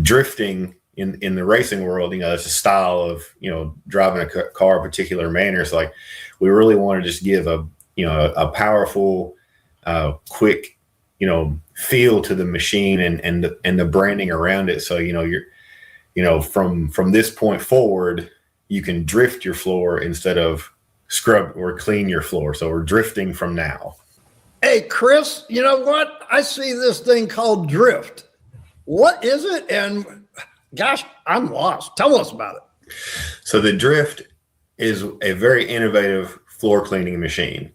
drifting in the racing world, it's a style of, driving a car a particular manner. So like, we really want to just give a powerful, quick, feel to the machine and the branding around it. So, from this point forward, you can drift your floor instead of scrub or clean your floor. So we're drifting from now. Hey, Chris, you know what? I see this thing called DRYFT. What is it? And gosh, I'm lost. Tell us about it. So the DRYFT is a very innovative floor cleaning machine.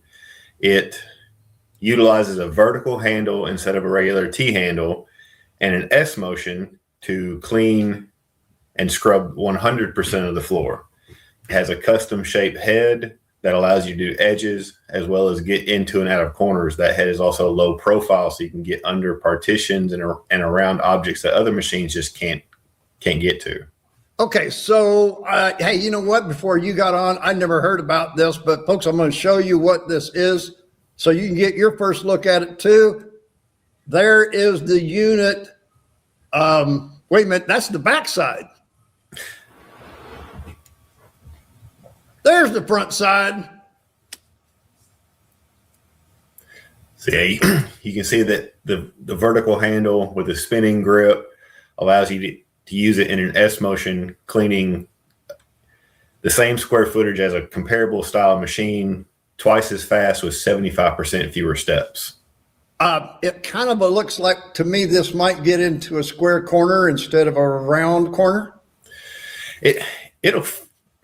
It utilizes a vertical handle instead of a regular T handle and an S motion to clean and scrub 100% of the floor. It has a custom shaped head that allows you to do edges as well as get into and out of corners. That head is also low profile, so you can get under partitions and around objects that other machines just can't get to. Okay, so hey, you know what? Before you got on, I never heard about this, but folks, I'm going to show you what this is so you can get your first look at it too. There is the unit. Wait a minute, that's the back side. There's the front side. So yeah, you can see that the vertical handle with the spinning grip allows you to use it in an S motion, cleaning the same square footage as a comparable style machine, twice as fast with 75% fewer steps. It kind of looks like, to me, this might get into a square corner instead of a round corner.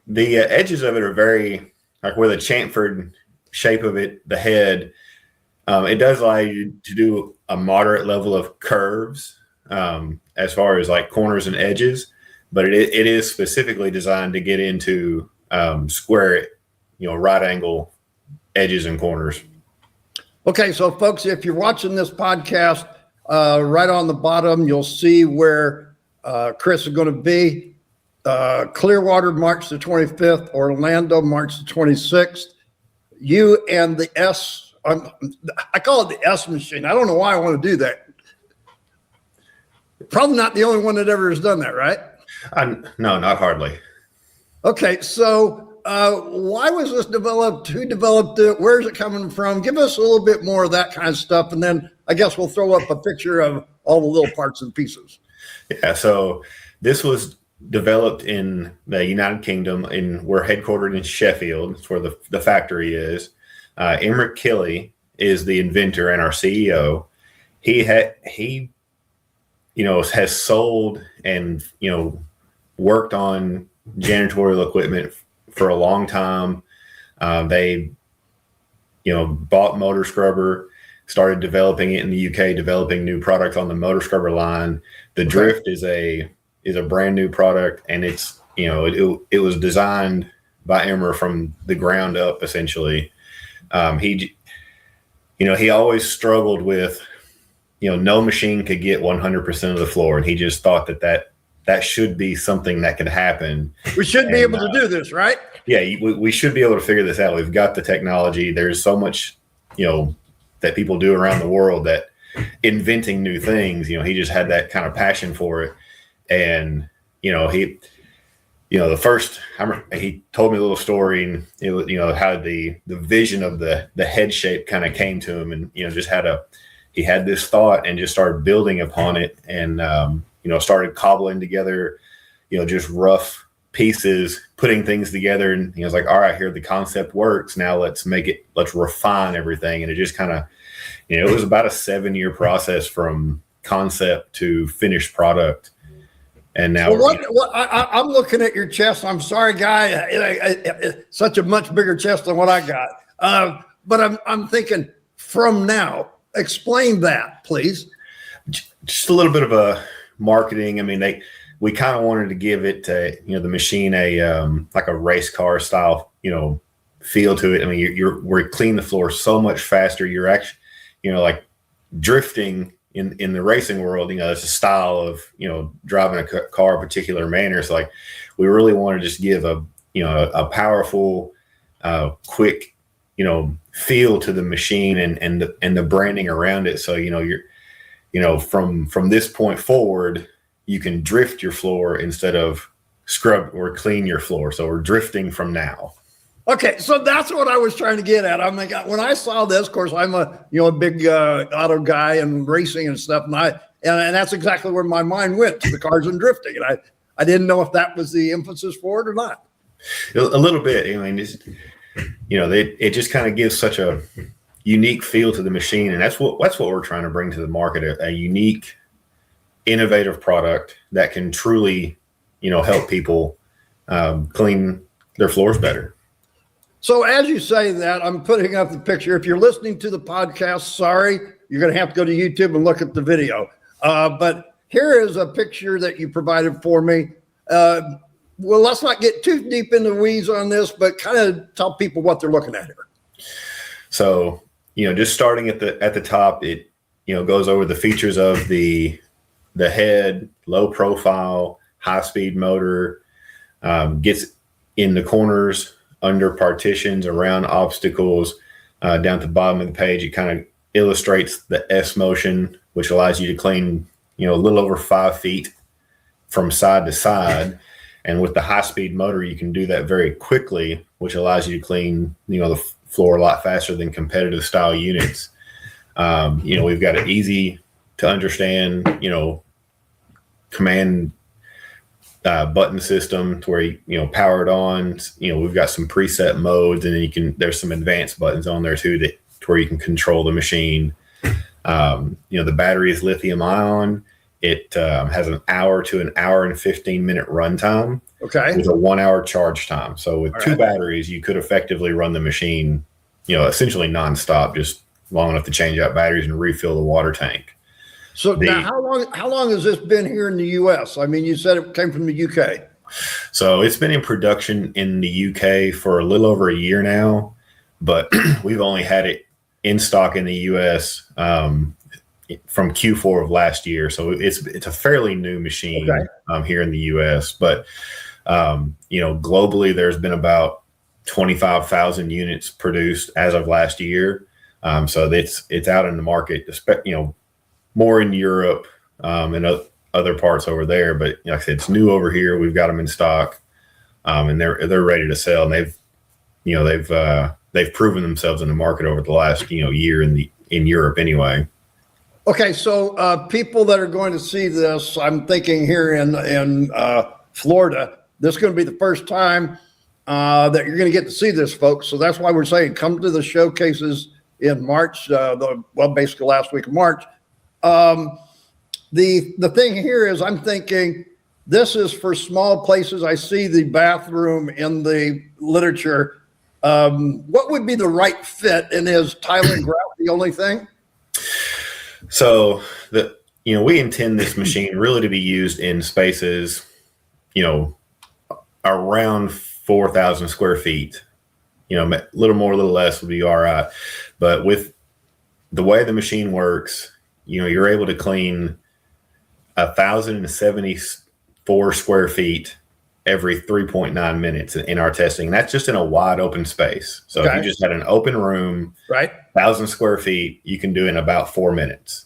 The edges of it are very, like where the chamfered shape of it, the head, it does allow you to do a moderate level of curves as far as like corners and edges, but it is specifically designed to get into square, right angle edges and corners. Okay, so folks, if you're watching this podcast, right on the bottom, you'll see where Chris is going to be. Clearwater, March the 25th, Orlando, March the 26th. You and the S, I call it the S machine. I don't know why I want to do that. Probably not the only one that ever has done that, right? No, not hardly. Okay, so why was this developed? Who developed it? Where's it coming from? Give us a little bit more of that kind of stuff, and then I guess we'll throw up a picture of all the little parts and pieces. Yeah, so this was developed in the United Kingdom, and we're headquartered in Sheffield. That's where the factory is. Emmerich Kille is the inventor and our CEO. He has sold and worked on janitorial equipment for a long time. They bought Motor Scrubber, started developing it in the UK, developing new products on the Motor Scrubber line. The DRYFT is a brand new product, and it's it was designed by Emmer from the ground up, essentially. He always struggled with no machine could get 100% of the floor, and he just thought that should be something that could happen. We should be able to do this, right? Yeah, we should be able to figure this out. We've got the technology. There's so much that people do around the world, that inventing new things. He just had that kind of passion for it. And, the first, he told me a little story, and it was, how the vision of the head shape kind of came to him, and, he had this thought and just started building upon it, and, started cobbling together, just rough pieces, putting things together. And he was like, all right, here, the concept works. Now let's refine everything. And it just kind of, it was about a 7-year process from concept to finished product. And now I'm looking at your chest. I'm sorry, guy. Such a much bigger chest than what I got. But I'm thinking from now, explain that, please. Just a little bit of a marketing. I mean, we kind of wanted to give it to, the machine like a race car style, feel to it. I mean, we're clean the floor so much faster. You're actually, like drifting in the racing world. It's a style of, driving a car a particular manner. So like, we really want to just give a powerful, quick, feel to the machine and the branding around it. So, from this point forward, you can drift your floor instead of scrub or clean your floor. So we're drifting from now. Okay, so that's what I was trying to get at. I'm like, when I saw this, of course, I'm a big auto guy and racing and stuff, and that's exactly where my mind went, to the cars and drifting, and I didn't know if that was the emphasis for it or not. A little bit. I mean, it just kind of gives such a unique feel to the machine, and that's what we're trying to bring to the market: a unique, innovative product that can truly, help people clean their floors better. So as you say that, I'm putting up the picture. If you're listening to the podcast, sorry, you're going to have to go to YouTube and look at the video. But here is a picture that you provided for me. Well, let's not get too deep in the weeds on this, but kind of tell people what they're looking at here. So, just starting at the top, it, goes over the features of the head, low profile, high speed motor, gets in the corners, under partitions, around obstacles, down at the bottom of the page. It kind of illustrates the S motion, which allows you to clean, a little over 5 feet from side to side. And with the high speed motor, you can do that very quickly, which allows you to clean, the floor a lot faster than competitive style units. We've got an easy to understand, command button system to where power it on. We've got some preset modes, and then there's some advanced buttons on there too to where you can control the machine. The battery is lithium ion. It has an hour to an hour and 15-minute runtime. Okay. With a 1 hour charge time. So with two batteries, you could effectively run the machine, essentially nonstop, just long enough to change out batteries and refill the water tank. So now, how long has this been here in the U.S.? I mean, you said it came from the U.K. So it's been in production in the U.K. for a little over a year now, but we've only had it in stock in the U.S. From Q4 of last year. So it's a fairly new machine here in the U.S. But globally, there's been about 25,000 units produced as of last year. So it's out in the market, more in Europe and other parts over there. But like I said, it's new over here. We've got them in stock, and they're ready to sell. And they've proven themselves in the market over the last year in Europe anyway. Okay, so people that are going to see this, I'm thinking here in Florida, this is going to be the first time that you're going to get to see this, folks. So that's why we're saying come to the showcases in March, basically last week of March. The thing here is I'm thinking this is for small places. I see the bathroom in the literature. What would be the right fit, and is tile and grout the only thing? So we intend this machine really to be used in spaces, around 4,000 square feet. A little more, a little less would be all right. But with the way the machine works, you're able to clean 1,074 square feet every 3.9 minutes in our testing. And that's just in a wide open space. So if you just had an open room, 1,000 square feet, you can do in about 4 minutes.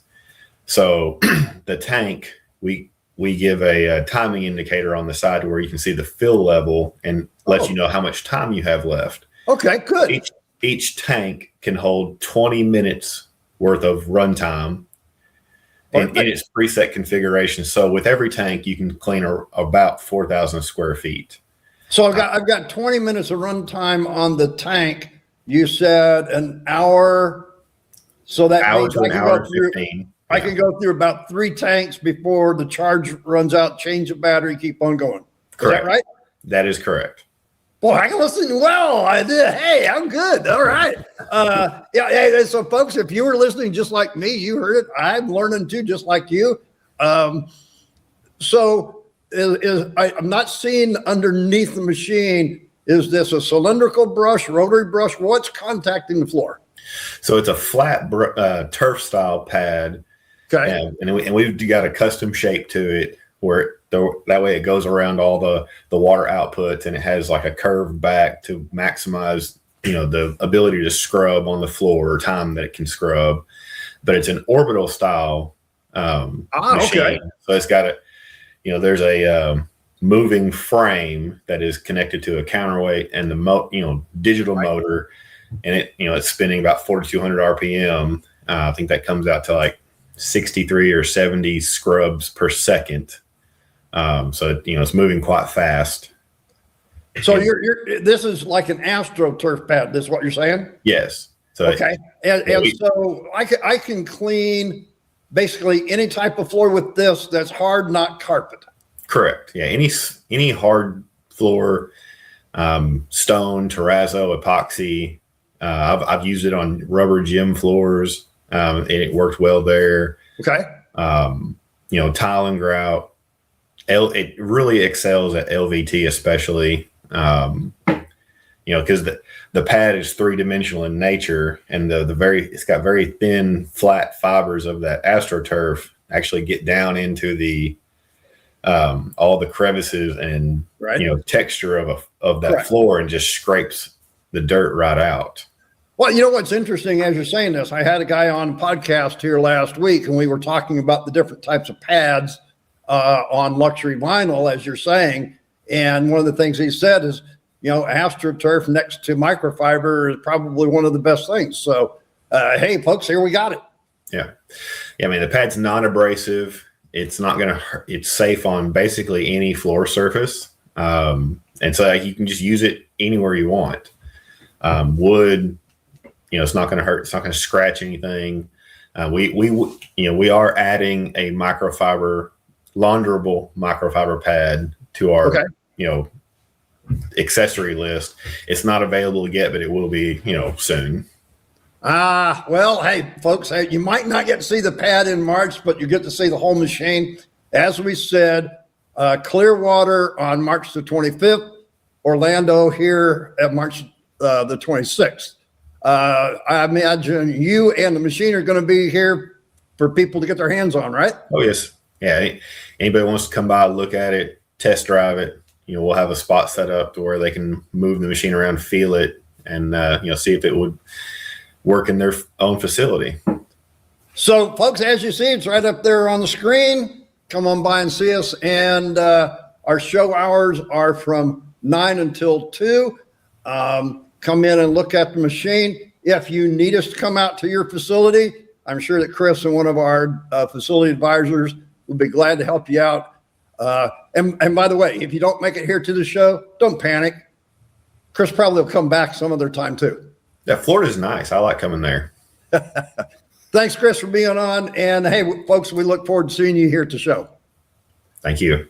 So the tank, we give a timing indicator on the side where you can see the fill level and let you know how much time you have left. Okay, good. Each tank can hold 20 minutes worth of runtime in its preset configuration. So with every tank, you can clean about 4,000 square feet. So I've got 20 minutes of runtime on the tank. You said an hour. So that means an hour and 15. I can go through about 3 tanks before the charge runs out, change the battery, keep on going. Correct. Is that right? That is correct. Boy, I can listen well. I did. Hey, I'm good. All right. So folks, if you were listening just like me, you heard it. I'm learning too, just like you. I'm not seeing underneath the machine. Is this a cylindrical brush, rotary brush? What's contacting the floor? So it's a flat turf style pad. Okay. And we've got a custom shape to it where that way it goes around all the water outputs, and it has like a curved back to maximize, the ability to scrub on the floor or time that it can scrub. But it's an orbital style machine. Okay. So it's got there's a moving frame that is connected to a counterweight and the digital motor, and it's spinning about 4,200 RPM. I think that comes out to like 63 or 70 scrubs per second. So it's moving quite fast. So this is like an AstroTurf pad. This is what you're saying? Yes. So okay. So I can clean basically any type of floor with this that's hard, not carpet. Correct. Yeah. Any hard floor, stone, terrazzo, epoxy. I've used it on rubber gym floors, and it worked well there. Okay. Tile and grout. It really excels at LVT, especially. Because the pad is 3-dimensional in nature, and it's got very thin, flat fibers of that AstroTurf actually get down into the all the crevices and texture of that floor, and just scrapes the dirt right out. Well, what's interesting as you're saying this, I had a guy on a podcast here last week, and we were talking about the different types of pads on luxury vinyl, as you're saying. And one of the things he said is, AstroTurf next to microfiber is probably one of the best things. So, hey, folks, here we got it. Yeah. I mean, the pad's non-abrasive. It's not going to hurt. It's safe on basically any floor surface. And so you can just use it anywhere you want. Wood, it's not going to hurt. It's not going to scratch anything. We are adding a launderable microfiber pad to our, accessory list. It's not available yet, but it will be, soon. Well, hey, folks, you might not get to see the pad in March, but you get to see the whole machine. As we said, Clearwater on March the 25th, Orlando here at March the 26th. I imagine you and the machine are going to be here for people to get their hands on, right? Oh, yes. Yeah. Anybody wants to come by, look at it, test drive it. We'll have a spot set up to where they can move the machine around, feel it, and see if it would work in their own facility. So, folks, as you see, it's right up there on the screen. Come on by and see us. And our show hours are from 9 until 2. Come in and look at the machine. If you need us to come out to your facility, I'm sure that Chris and one of our facility advisors will be glad to help you out. And by the way, if you don't make it here to the show, don't panic. Chris probably will come back some other time too. Yeah, Florida's nice. I like coming there. Thanks, Chris, for being on. And hey, folks, we look forward to seeing you here at the show. Thank you.